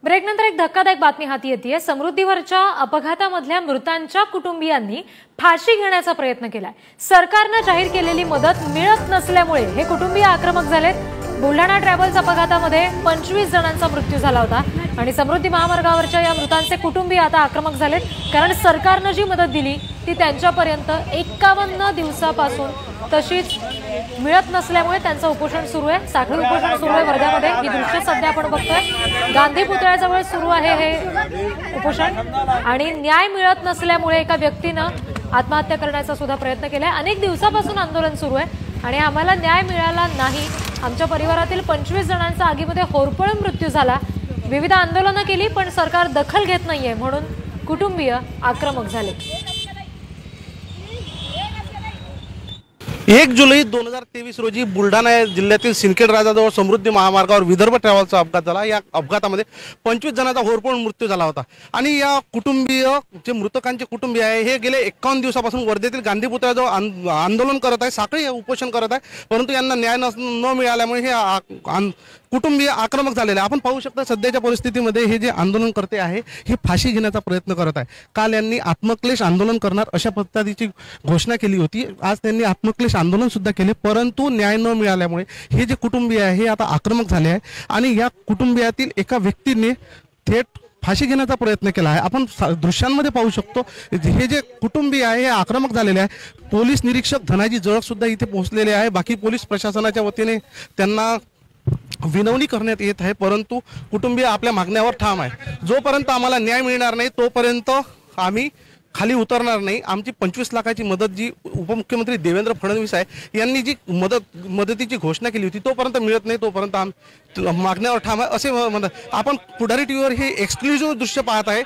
ब्रेकनंतर एक धक्कादायक बातमी हाती येते। समृद्धीवरच्या अपघातामधल्या मृतांच्या कुटुंबियांनी फाशी घेण्याचा प्रयत्न केलाय। सरकारने जाहीर केलेली मदत मिळत नसल्यामुळे हे कुटुंबीय आक्रमक झालेत। बुलढाणा ट्रॅव्हल्स अपघातामध्ये 25 जणांचा मृत्यू झाला होता आणि समृद्धी महामार्गावरच्या या मृतांचे कुटुंबीय आता आक्रमक झालेत, कारण सरकारने जी मदत दिली ती त्यांच्यापर्यंत 51 दिवसापासून तशीच मिळत नसल्यामुळे त्यांचं उपोषण सुरू आहे। साखळी उपोषण सुरू आहे वर्ध्यामध्ये। ही दृश्य सध्या आपण बघतोय। गांधी पुतळ्याजवळ सुरू आहे हे उपोषण आणि न्याय मिळत नसल्यामुळे एका व्यक्तीने आत्महत्या करण्याचा सुद्धा प्रयत्न केलाय। अनेक दिवसापासून आंदोलन सुरू आहे आणि आम्हाला न्याय मिळाला नाही। आमच्या परिवारातील 25 जणांचा आगीमध्ये होरपळून मृत्यू झाला। विविध आंदोलनं केली पण सरकार दखल घेत नाहीये म्हणून कुटुंबीय आक्रमक झाले। 1 जुलै 2023 रोजी बुलढाणा जिल्ह्यातील सिंदखेड राजाजवळ समृद्धी महामार्गावर विदर्भ ट्रॅव्हल्सचा अपघात झाला। या अपघातामध्ये 25 जणांचा होरपळून मृत्यू झाला होता आणि या कुटुंबीय जे मृतकांचे कुटुंबीय आहे हे गेले 51 दिवसापासून वर्धेतील गांधी पुतळ्याजवळ आंदोलन करत आहे, साखळी उपोषण करत आहे, परंतु यांना न्याय न मिळाल्यामुळे हे कुटुंबीय आक्रमक झालेले। आपण पाहू शकता सध्याच्या परिस्थितीमध्ये हे जे आंदोलनकर्ते आहे हे फाशी घेण्याचा प्रयत्न करत आहे। काल यांनी आत्मक्लेश आंदोलन करणार अशा पद्धतीची घोषणा केली होती। आज त्यांनी आत्मक्लेश आंदोलन सुद्धा केले, परंतु न्याय न मिळाल्यामुळे हे जे कुटुंबीय आहे हे आता आक्रमक झाले आहे आणि या कुटुंबियातील एका व्यक्तीने थेट फाशी घेण्याचा प्रयत्न केला आहे। आपण दृश्यांमध्ये पाहू शकतो हे जे कुटुंबीय आहे हे आक्रमक झालेले आहे। पोलीस निरीक्षक धनाजी जळक सुद्धा इथे पोहोचलेले आहे। बाकी पोलीस प्रशासनाच्या वतीने त्यांना विनवणी करण्यात येत आहे, परंतु कुटुंबीय आपल्या मागण्यावर ठाम आहे। जोपर्यंत आम्हाला न्याय मिळणार नाही तोपर्यंत आम्ही खाली उतरणार नाही। आमची 25 लाखाची मदत जी उपमुख्यमंत्री देवेंद्र फडणवीस आहे यांनी जी मदतीची घोषणा केली होती तोपर्यंत मिळत नाही तोपर्यंत मागण्यावर ठाम आहे असे म्हणतात। आपण पुढारी टीव्हीवर हे एक्सक्लुझिव्ह दृश्य पाहत आहे।